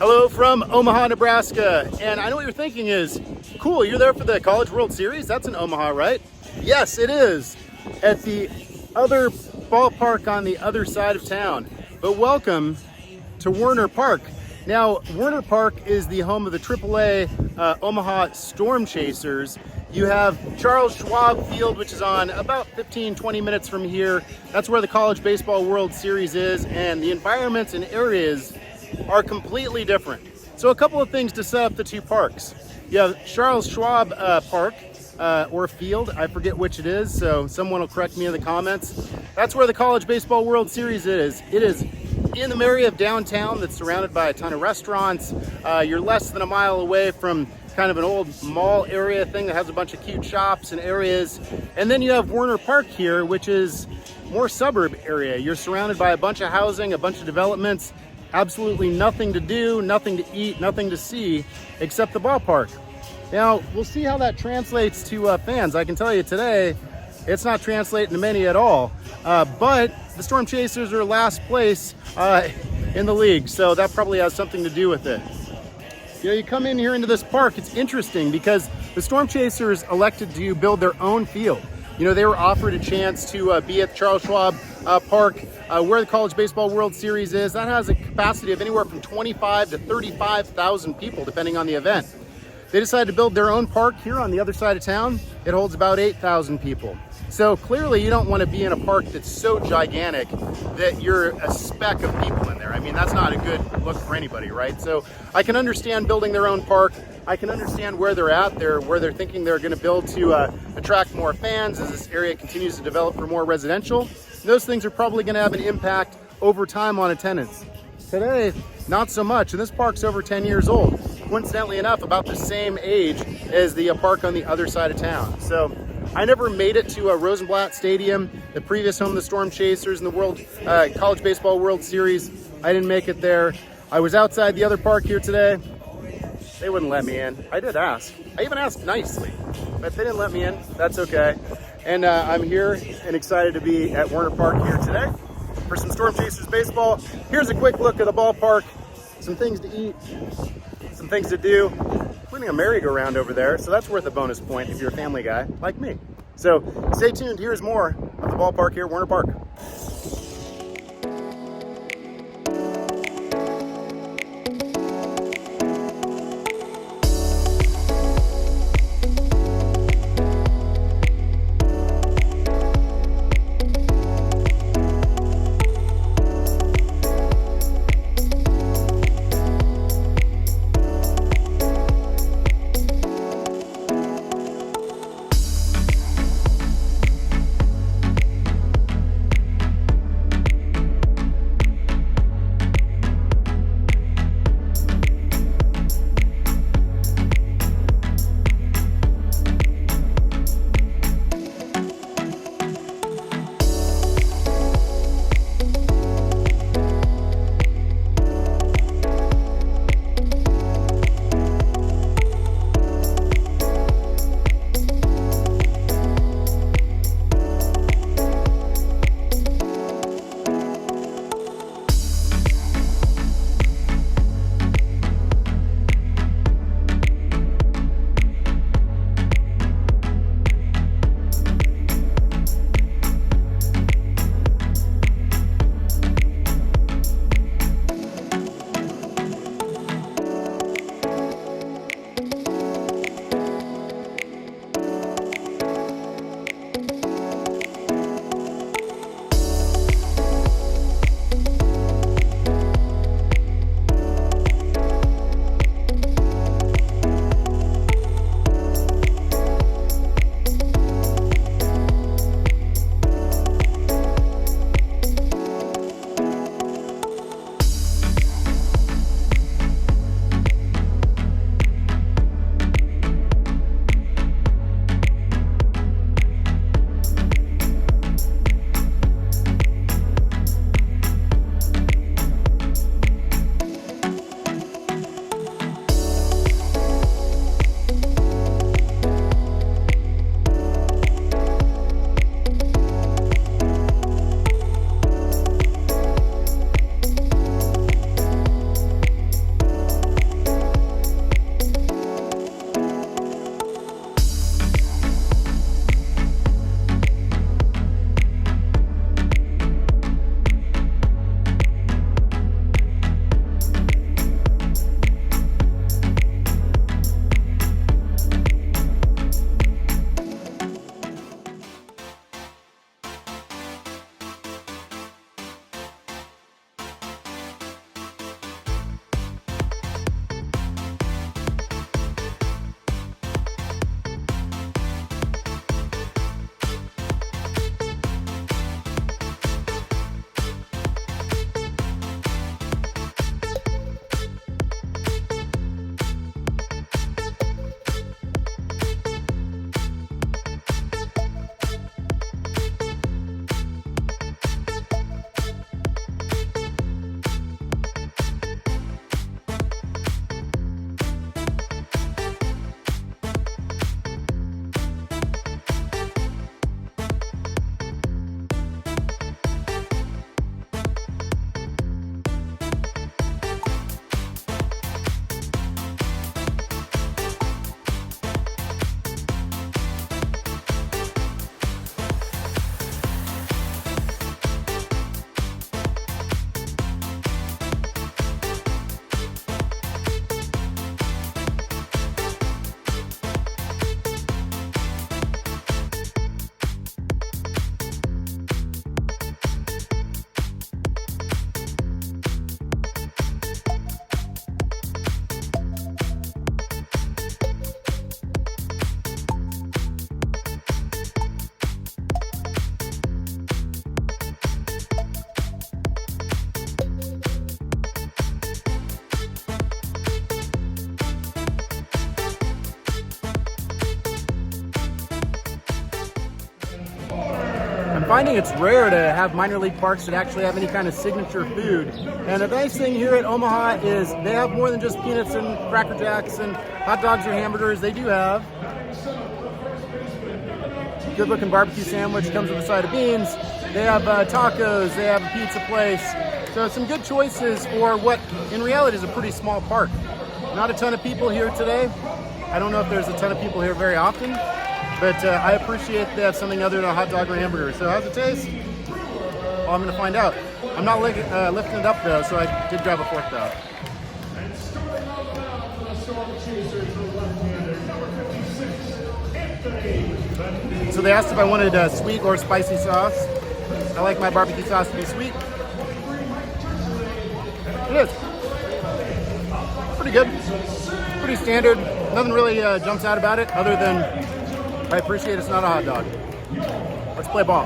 Hello from Omaha, Nebraska. And I know what you're thinking is, cool, you're there for the College World Series? That's in Omaha, right? Yes, it is. At the other ballpark on the other side of town. But welcome to Werner Park. Now, Werner Park is the home of the AAA Omaha Stormchasers. You have Charles Schwab Field, which is on about 15-20 minutes from here. That's where the College Baseball World Series is, and the environments and areas are completely different. So a couple of things to set up the two parks. You have Charles Schwab Park, or field, I forget which it is, so someone will correct me in the comments. That's where the College Baseball World Series is. It is in the area of downtown that's surrounded by a ton of restaurants. You're less than a mile away from kind of an old mall area thing that has a bunch of cute shops and areas. And then you have Werner Park here, which is more suburb area. You're surrounded by a bunch of housing, a bunch of developments, absolutely nothing to do, nothing to eat, nothing to see except the ballpark. Now, we'll see how that translates to fans. I can tell you today, it's not translating to many at all. But the Storm Chasers are last place in the league, so that probably has something to do with it. You know, you come in here into this park, it's interesting because the Storm Chasers elected to build their own field. You know, they were offered a chance to be at Charles Schwab Park, where the College Baseball World Series is. That has a capacity of anywhere from 25 to 35,000 people, depending on the event. They decided to build their own park here on the other side of town. It holds about 8,000 people. So clearly you don't want to be in a park that's so gigantic that you're a speck of people in there. I mean, that's not a good look for anybody, right? So I can understand building their own park. I can understand where they're at there, where they're thinking they're going to build to attract more fans as this area continues to develop for more residential. Those things are probably going to have an impact over time on attendance. Today, not so much, and this park's over 10 years old. Coincidentally enough, about the same age as the park on the other side of town. So I never made it to Rosenblatt Stadium, the previous home of the Storm Chasers in the College Baseball World Series. I didn't make it there. I was outside the other park here today. They wouldn't let me in. I did ask. I even asked nicely, but they didn't let me in. That's okay. And I'm here and excited to be at Werner Park here today for some Storm Chasers baseball. Here's a quick look at the ballpark. Some things to eat, some things to do, including a merry-go-round over there. So that's worth a bonus point if you're a family guy like me. So stay tuned. Here's more of the ballpark here at Werner Park. finding it's rare to have minor league parks that actually have any kind of signature food. And the nice thing here at Omaha is they have more than just peanuts and Cracker Jacks and hot dogs or hamburgers. They do have good looking barbecue sandwich, comes with a side of beans. They have tacos, they have a pizza place. So some good choices for what in reality is a pretty small park. Not a ton of people here today. I don't know if there's a ton of people here very often, but I appreciate they have something other than a hot dog or hamburger. So how's it taste? Well, I'm gonna find out. I'm not lifting it up though, so I did grab a fork though. And starting off the Stormchasers, the left-hander, number 56, Anthony. So they asked if I wanted sweet or spicy sauce. I like my barbecue sauce to be sweet. It is. Pretty good. Pretty standard. Nothing really jumps out about it other than I appreciate it's not a hot dog. Let's play ball.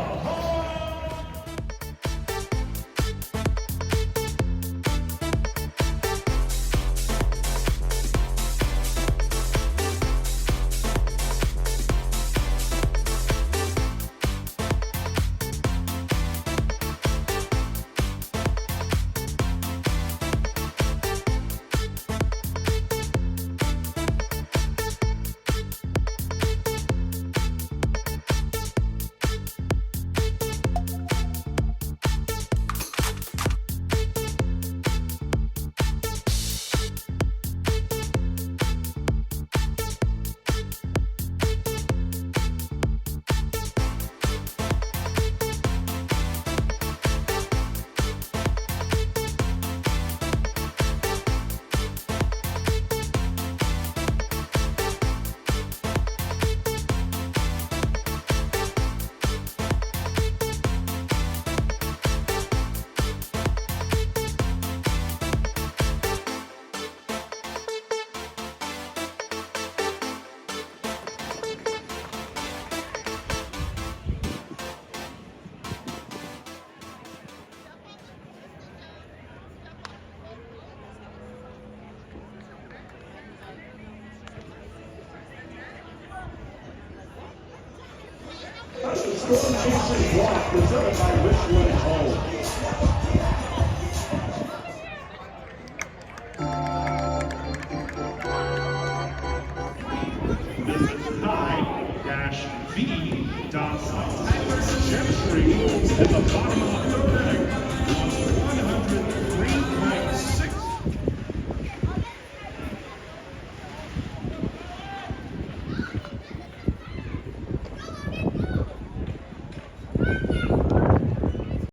Stormchasers walk presented by Richland Home.